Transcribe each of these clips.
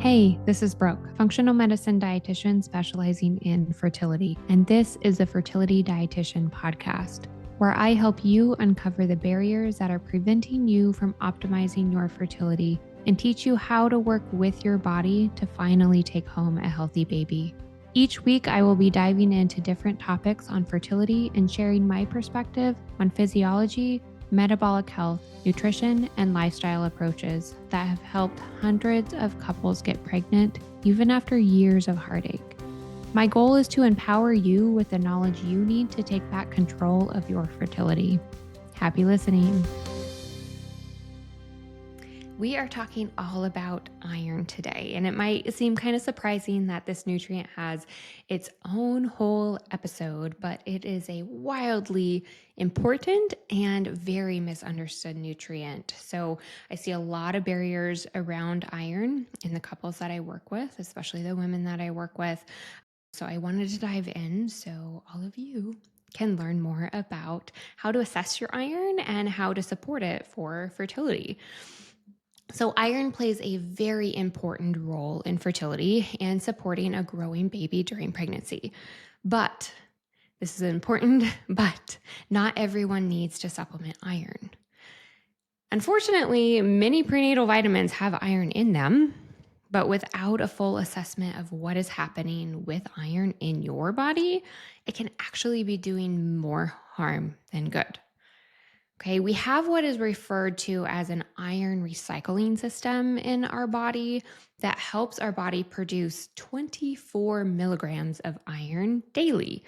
Hey, this is Brooke, functional medicine dietitian specializing in fertility, and this is the Fertility Dietitian podcast, where I help you uncover the barriers that are preventing you from optimizing your fertility and teach you how to work with your body to finally take home a healthy baby. Each week, I will be diving into different topics on fertility and sharing my perspective on physiology, metabolic health, nutrition, and lifestyle approaches that have helped hundreds of couples get pregnant even after years of heartache. My goal is to empower you with the knowledge you need to take back control of your fertility. Happy listening. We are talking all about iron today, and it might seem kind of surprising that this nutrient has its own whole episode, but it is a wildly important and very misunderstood nutrient. So I see a lot of barriers around iron in the couples that I work with, especially the women that I work with. So I wanted to dive in so all of you can learn more about how to assess your iron and how to support it for fertility. So iron plays a very important role in fertility and supporting a growing baby during pregnancy. But this is important, but not everyone needs to supplement iron. Unfortunately, many prenatal vitamins have iron in them, but without a full assessment of what is happening with iron in your body, it can actually be doing more harm than good. Okay, we have what is referred to as an iron recycling system in our body that helps our body produce 24 milligrams of iron daily.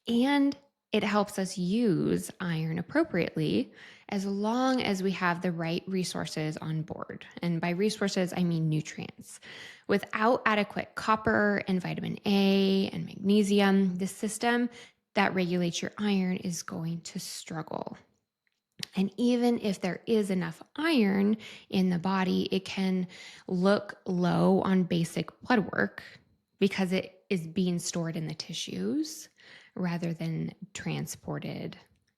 And it helps us use iron appropriately as long as we have the right resources on board. And by resources, I mean nutrients. Without adequate copper and vitamin A and magnesium, the system that regulates your iron is going to struggle. And even if there is enough iron in the body, it can look low on basic blood work because it is being stored in the tissues rather than transported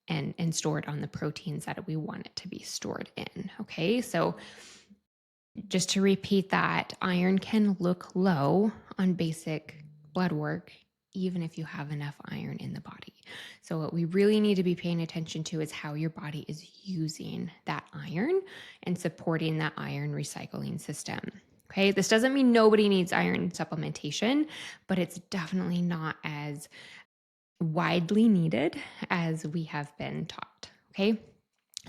and stored on the proteins that we want it to be stored in. Okay, so just to repeat that, iron can look low on basic blood work even if you have enough iron in the body. So what we really need to be paying attention to is how your body is using that iron and supporting that iron recycling system. Okay, this doesn't mean nobody needs iron supplementation, but it's definitely not as widely needed as we have been taught. Okay.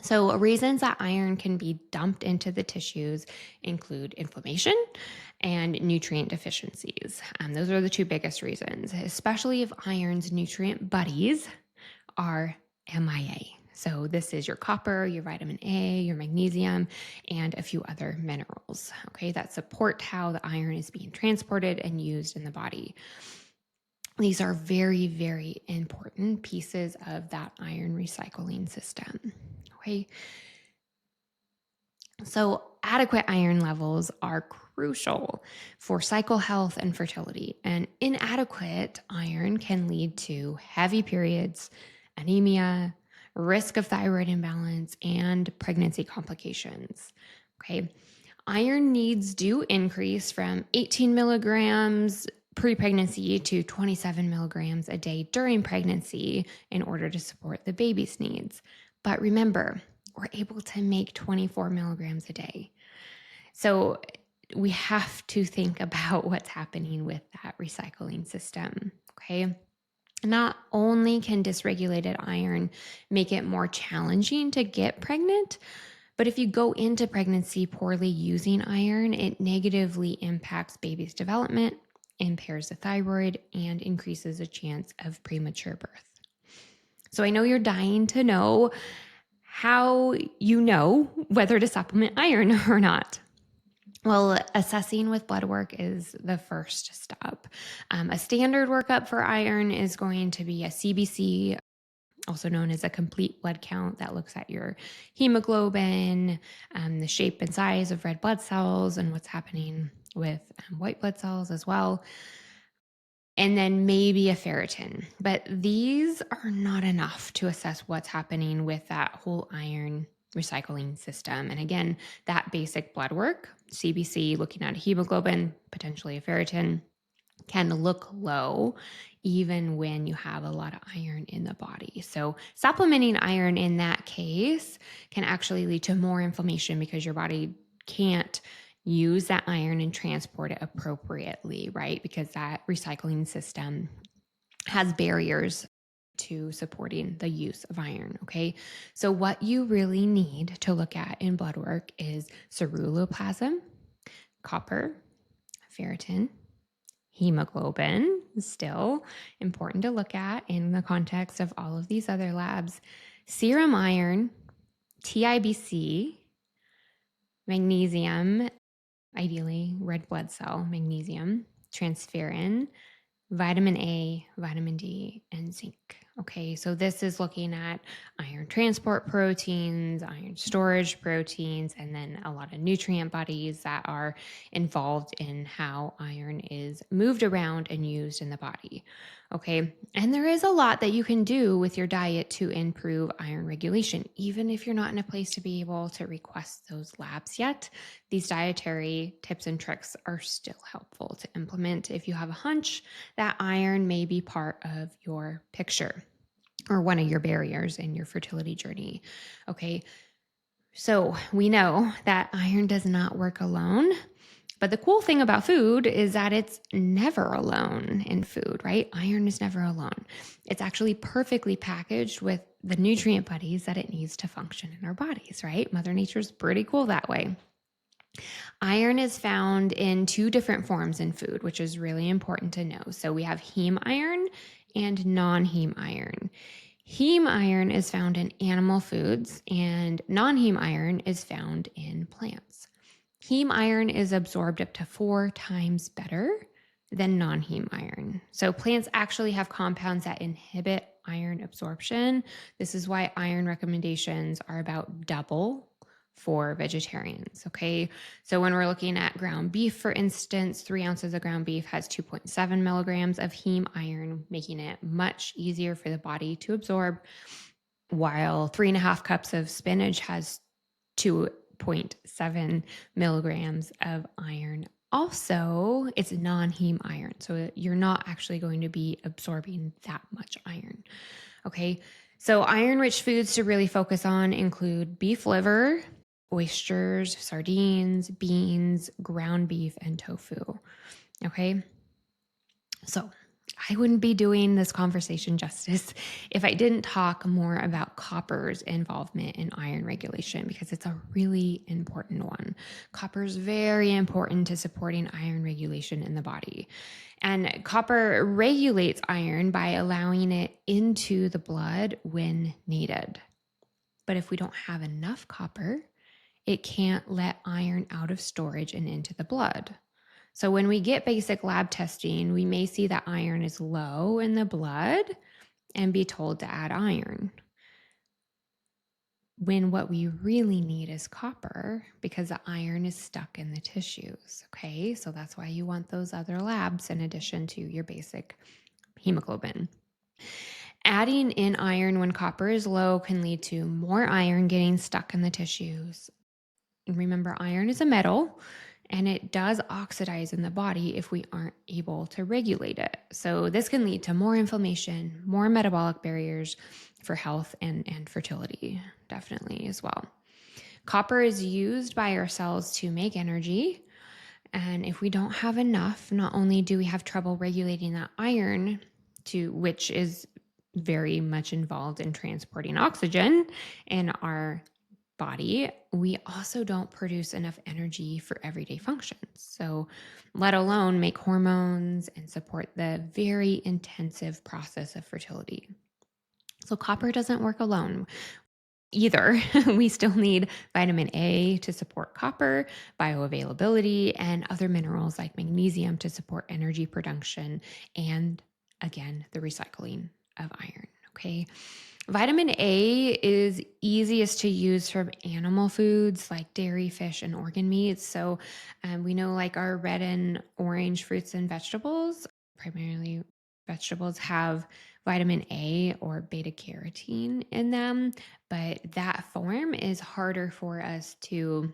So, reasons that iron can be dumped into the tissues include inflammation and nutrient deficiencies. Those are the two biggest reasons, especially if iron's nutrient buddies are MIA. So, this is your copper, your vitamin A, your magnesium, and a few other minerals, okay, that support how the iron is being transported and used in the body. These are very, very important pieces of that iron recycling system. Okay. So, adequate iron levels are crucial for cycle health and fertility. And inadequate iron can lead to heavy periods, anemia, risk of thyroid imbalance, and pregnancy complications. Okay. Iron needs do increase from 18 milligrams pre-pregnancy to 27 milligrams a day during pregnancy in order to support the baby's needs. But remember, we're able to make 24 milligrams a day. So we have to think about what's happening with that recycling system, okay? Not only can dysregulated iron make it more challenging to get pregnant, but if you go into pregnancy poorly using iron, it negatively impacts baby's development, impairs the thyroid, and increases the chance of premature birth. So I know you're dying to know how you know whether to supplement iron or not. Well, assessing with blood work is the first step. A standard workup for iron is going to be a CBC, also known as a complete blood count, that looks at your hemoglobin, the shape and size of red blood cells, and what's happening with white blood cells as well. And then maybe a ferritin. But these are not enough to assess what's happening with that whole iron recycling system. And again, that basic blood work, CBC, looking at hemoglobin, potentially a ferritin, can look low even when you have a lot of iron in the body. So supplementing iron in that case can actually lead to more inflammation because your body can't use that iron and transport it appropriately, right? Because that recycling system has barriers to supporting the use of iron. Okay. So, what you really need to look at in blood work is ceruloplasmin, copper, ferritin, hemoglobin, still important to look at in the context of all of these other labs, serum iron, TIBC, magnesium, ideally red blood cell magnesium, transferrin, vitamin A, vitamin D, and zinc. Okay, so this is looking at iron transport proteins, iron storage proteins, and then a lot of nutrient bodies that are involved in how iron is moved around and used in the body. Okay, and there is a lot that you can do with your diet to improve iron regulation, even if you're not in a place to be able to request those labs yet. These dietary tips and tricks are still helpful to implement if you have a hunch that iron may be part of your picture or one of your barriers in your fertility journey. Okay, so we know that iron does not work alone. But the cool thing about food is that it's never alone in food, right? Iron is never alone. It's actually perfectly packaged with the nutrient buddies that it needs to function in our bodies, right? Mother Nature's pretty cool that way. Iron is found in two different forms in food, which is really important to know. So we have heme iron and non-heme iron. Heme iron is found in animal foods, and non-heme iron is found in plants. Heme iron is absorbed up to 4 times better than non-heme iron. So plants actually have compounds that inhibit iron absorption. This is why iron recommendations are about double for vegetarians. Okay. So when we're looking at ground beef, for instance, 3 ounces of ground beef has 2.7 milligrams of heme iron, making it much easier for the body to absorb, while 3.5 cups of spinach has 2.7 milligrams of iron. Also, it's non-heme iron, so you're not actually going to be absorbing that much iron. Okay, so iron-rich foods to really focus on include beef liver, oysters, sardines, beans, ground beef, and tofu. Okay, so I wouldn't be doing this conversation justice if I didn't talk more about copper's involvement in iron regulation, because it's a really important one. Copper is very important to supporting iron regulation in the body. And copper regulates iron by allowing it into the blood when needed. But if we don't have enough copper, it can't let iron out of storage and into the blood. So when we get basic lab testing, we may see that iron is low in the blood and be told to add iron, when what we really need is copper, because the iron is stuck in the tissues. Okay, so that's why you want those other labs in addition to your basic hemoglobin. Adding in iron when copper is low can lead to more iron getting stuck in the tissues. And remember, iron is a metal and it does oxidize in the body if we aren't able to regulate it. So this can lead to more inflammation, more metabolic barriers for health and fertility, definitely as well. Copper is used by our cells to make energy. And if we don't have enough, not only do we have trouble regulating that iron, which is very much involved in transporting oxygen in our body, we also don't produce enough energy for everyday functions. So, let alone make hormones and support the very intensive process of fertility. So, copper doesn't work alone either. We still need vitamin A to support copper, bioavailability, and other minerals like magnesium to support energy production and, again, the recycling of iron. Okay. Vitamin A is easiest to use from animal foods like dairy, fish, and organ meats. So we know like our red and orange fruits and vegetables, primarily Vegetables have vitamin A or beta carotene in them, but that form is harder for us to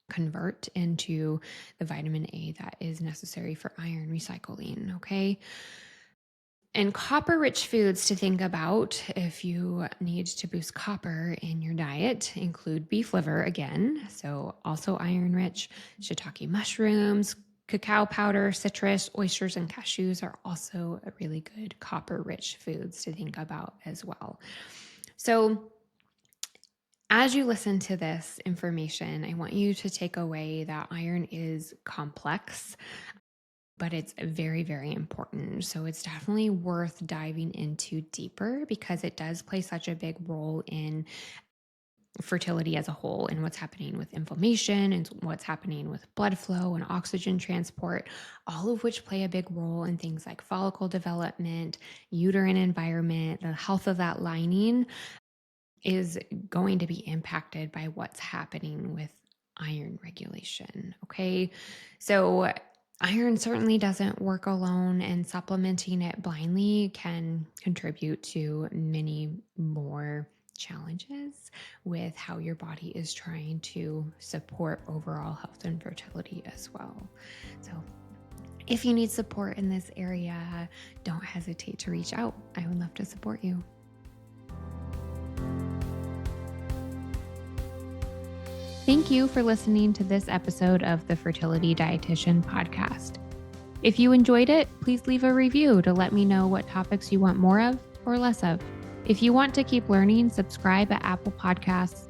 convert into the vitamin A that is necessary for iron recycling. Okay. And copper rich foods to think about if you need to boost copper in your diet include beef liver again, so also iron rich, shiitake mushrooms, cacao powder, citrus, oysters, and cashews are also really good copper rich foods to think about as well. So, as you listen to this information, I want you to take away that iron is complex, but it's very, very important. So it's definitely worth diving into deeper because it does play such a big role in fertility as a whole and what's happening with inflammation and what's happening with blood flow and oxygen transport, all of which play a big role in things like follicle development, uterine environment, the health of that lining is going to be impacted by what's happening with iron regulation. Okay. So, iron certainly doesn't work alone, and supplementing it blindly can contribute to many more challenges with how your body is trying to support overall health and fertility as well. So, if you need support in this area, don't hesitate to reach out. I would love to support you. Thank you for listening to this episode of the Fertility Dietitian podcast. If you enjoyed it, please leave a review to let me know what topics you want more of or less of. If you want to keep learning, subscribe at Apple Podcasts,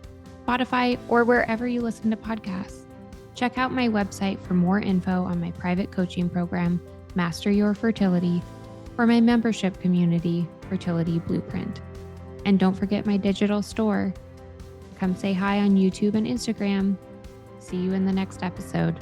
Spotify, or wherever you listen to podcasts. Check out my website for more info on my private coaching program, Master Your Fertility, or my membership community, Fertility Blueprint. And don't forget my digital store. Come say hi on YouTube and Instagram. See you in the next episode.